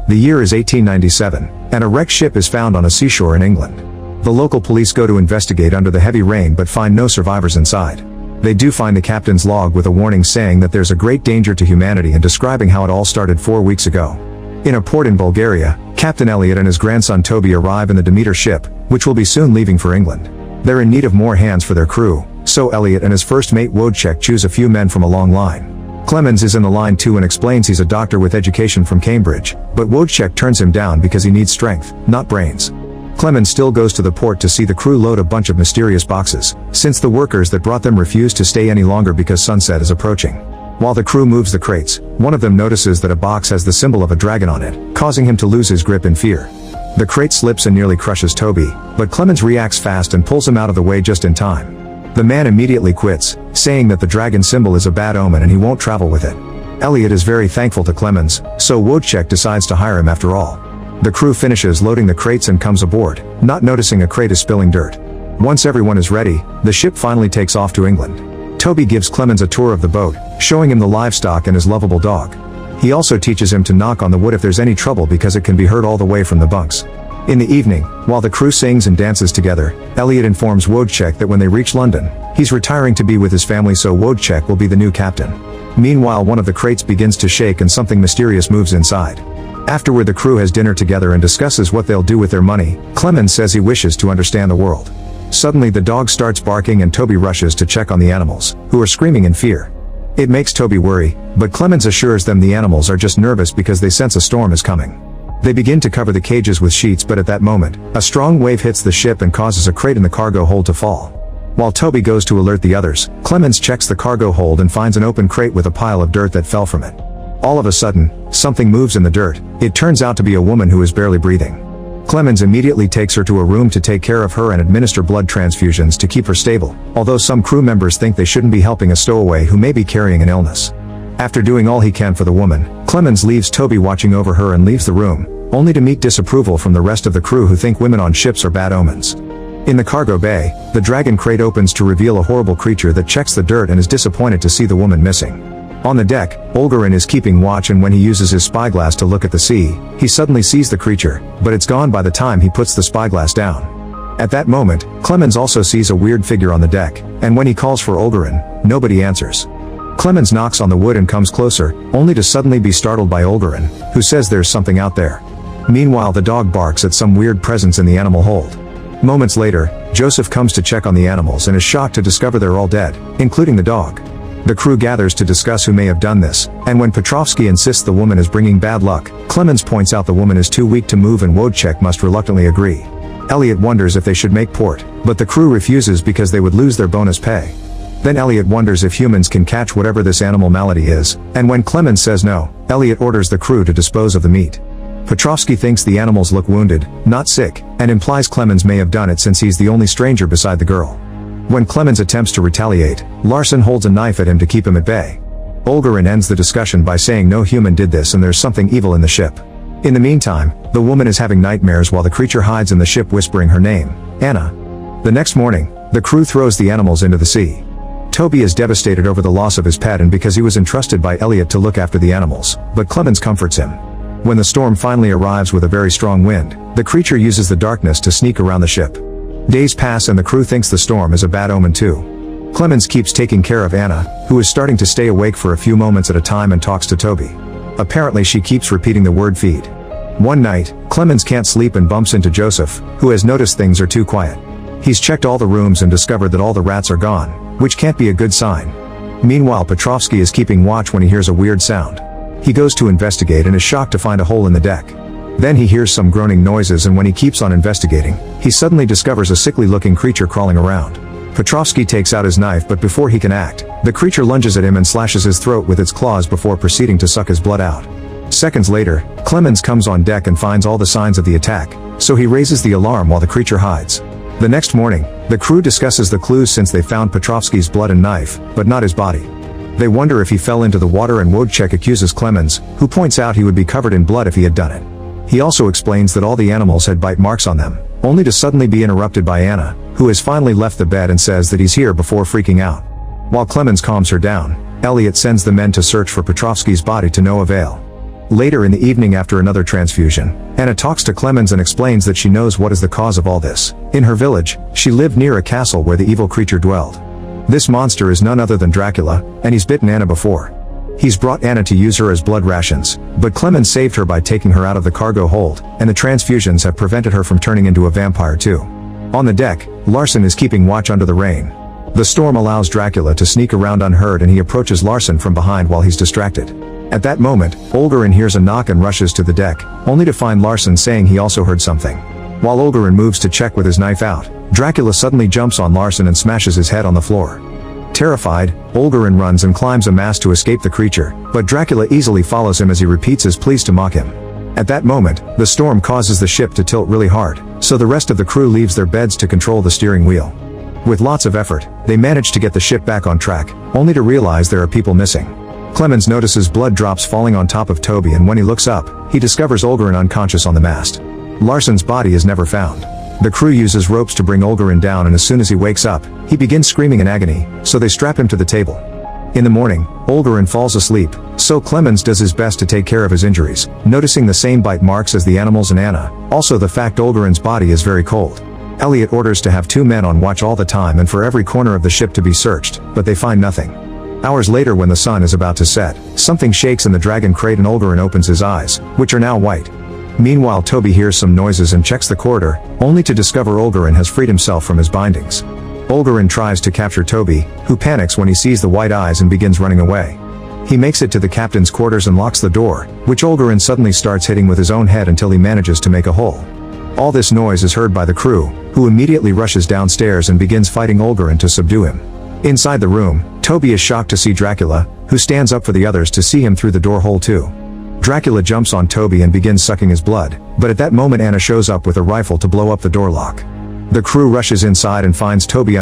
The year is 1897, and a wrecked ship is found on a seashore in England. The local police go to investigate under the heavy rain but find no survivors inside. They do find the captain's log with a warning saying that there's a great danger to humanity and describing how it all started 4 weeks ago. In a port in Bulgaria, Captain Elliot and his grandson Toby arrive in the Demeter ship, which will be soon leaving for England. They're in need of more hands for their crew, so Elliot and his first mate Wojciech choose a few men from a long line. Clemens is in the line too and explains he's a doctor with education from Cambridge, but Wojciech turns him down because he needs strength, not brains. Clemens still goes to the port to see the crew load a bunch of mysterious boxes, since the workers that brought them refuse to stay any longer because sunset is approaching. While the crew moves the crates, one of them notices that a box has the symbol of a dragon on it, causing him to lose his grip in fear. The crate slips and nearly crushes Toby, but Clemens reacts fast and pulls him out of the way just in time. The man immediately quits, saying that the dragon symbol is a bad omen and he won't travel with it. Elliot is very thankful to Clemens, so Wojciech decides to hire him after all. The crew finishes loading the crates and comes aboard, not noticing a crate is spilling dirt. Once everyone is ready, the ship finally takes off to England. Toby gives Clemens a tour of the boat, showing him the livestock and his lovable dog. He also teaches him to knock on the wood if there's any trouble because it can be heard all the way from the bunks. In the evening, while the crew sings and dances together, Elliot informs Wojciech that when they reach London, he's retiring to be with his family so Wojciech will be the new captain. Meanwhile, one of the crates begins to shake and something mysterious moves inside. Afterward, the crew has dinner together and discusses what they'll do with their money. Clemens says he wishes to understand the world. Suddenly the dog starts barking and Toby rushes to check on the animals, who are screaming in fear. It makes Toby worry, but Clemens assures them the animals are just nervous because they sense a storm is coming. They begin to cover the cages with sheets, but at that moment, a strong wave hits the ship and causes a crate in the cargo hold to fall. While Toby goes to alert the others, Clemens checks the cargo hold and finds an open crate with a pile of dirt that fell from it. All of a sudden, something moves in the dirt. It turns out to be a woman who is barely breathing. Clemens immediately takes her to a room to take care of her and administer blood transfusions to keep her stable, although some crew members think they shouldn't be helping a stowaway who may be carrying an illness. After doing all he can for the woman, Clemens leaves Toby watching over her and leaves the room, only to meet disapproval from the rest of the crew who think women on ships are bad omens. In the cargo bay, the dragon crate opens to reveal a horrible creature that checks the dirt and is disappointed to see the woman missing. On the deck, Olgarin is keeping watch, and when he uses his spyglass to look at the sea, he suddenly sees the creature, but it's gone by the time he puts the spyglass down. At that moment, Clemens also sees a weird figure on the deck, and when he calls for Olgarin, nobody answers. Clemens knocks on the wood and comes closer, only to suddenly be startled by Olgarin, who says there's something out there. Meanwhile, the dog barks at some weird presence in the animal hold. Moments later, Joseph comes to check on the animals and is shocked to discover they're all dead, including the dog. The crew gathers to discuss who may have done this, and when Petrovsky insists the woman is bringing bad luck, Clemens points out the woman is too weak to move and Wojciech must reluctantly agree. Elliot wonders if they should make port, but the crew refuses because they would lose their bonus pay. Then Elliot wonders if humans can catch whatever this animal malady is, and when Clemens says no, Elliot orders the crew to dispose of the meat. Petrovsky thinks the animals look wounded, not sick, and implies Clemens may have done it since he's the only stranger beside the girl. When Clemens attempts to retaliate, Larson holds a knife at him to keep him at bay. Olgarin ends the discussion by saying no human did this and there's something evil in the ship. In the meantime, the woman is having nightmares while the creature hides in the ship whispering her name, Anna. The next morning, the crew throws the animals into the sea. Toby is devastated over the loss of his pet and because he was entrusted by Elliot to look after the animals, but Clemens comforts him. When the storm finally arrives with a very strong wind, the creature uses the darkness to sneak around the ship. Days pass and the crew thinks the storm is a bad omen too. Clemens keeps taking care of Anna, who is starting to stay awake for a few moments at a time and talks to Toby. Apparently she keeps repeating the word feed. One night, Clemens can't sleep and bumps into Joseph, who has noticed things are too quiet. He's checked all the rooms and discovered that all the rats are gone, which can't be a good sign. Meanwhile, Petrovsky is keeping watch when he hears a weird sound. He goes to investigate and is shocked to find a hole in the deck. Then he hears some groaning noises, and when he keeps on investigating, he suddenly discovers a sickly-looking creature crawling around. Petrovsky takes out his knife, but before he can act, the creature lunges at him and slashes his throat with its claws before proceeding to suck his blood out. Seconds later, Clemens comes on deck and finds all the signs of the attack, so he raises the alarm while the creature hides. The next morning, the crew discusses the clues since they found Petrovsky's blood and knife, but not his body. They wonder if he fell into the water, and Wojciech accuses Clemens, who points out he would be covered in blood if he had done it. He also explains that all the animals had bite marks on them, only to suddenly be interrupted by Anna, who has finally left the bed and says that he's here before freaking out. While Clemens calms her down, Elliot sends the men to search for Petrovsky's body to no avail. Later in the evening after another transfusion, Anna talks to Clemens and explains that she knows what is the cause of all this. In her village, she lived near a castle where the evil creature dwelled. This monster is none other than Dracula, and he's bitten Anna before. He's brought Anna to use her as blood rations, but Clemens saved her by taking her out of the cargo hold, and the transfusions have prevented her from turning into a vampire too. On the deck, Larson is keeping watch under the rain. The storm allows Dracula to sneak around unheard and he approaches Larson from behind while he's distracted. At that moment, Olgarin hears a knock and rushes to the deck, only to find Larson saying he also heard something. While Olgarin moves to check with his knife out, Dracula suddenly jumps on Larson and smashes his head on the floor. Terrified, Olgarin runs and climbs a mast to escape the creature, but Dracula easily follows him as he repeats his pleas to mock him. At that moment, the storm causes the ship to tilt really hard, so the rest of the crew leaves their beds to control the steering wheel. With lots of effort, they manage to get the ship back on track, only to realize there are people missing. Clemens notices blood drops falling on top of Toby, and when he looks up, he discovers Olgarin unconscious on the mast. Larson's body is never found. The crew uses ropes to bring Olgarin down, and as soon as he wakes up, he begins screaming in agony, so they strap him to the table. In the morning, Olgarin falls asleep, so Clemens does his best to take care of his injuries, noticing the same bite marks as the animals and Anna, also the fact Olgarin's body is very cold. Elliot orders to have 2 men on watch all the time and for every corner of the ship to be searched, but they find nothing. Hours later, when the sun is about to set, something shakes in the dragon crate and Olgarin opens his eyes, which are now white. Meanwhile, Toby hears some noises and checks the corridor, only to discover Olgarin has freed himself from his bindings. Olgarin tries to capture Toby, who panics when he sees the white eyes and begins running away. He makes it to the captain's quarters and locks the door, which Olgarin suddenly starts hitting with his own head until he manages to make a hole. All this noise is heard by the crew, who immediately rushes downstairs and begins fighting Olgarin to subdue him. Inside the room, Toby is shocked to see Dracula, who stands up for the others to see him through the door hole too. Dracula jumps on Toby and begins sucking his blood, but at that moment Anna shows up with a rifle to blow up the door lock. The crew rushes inside and finds Toby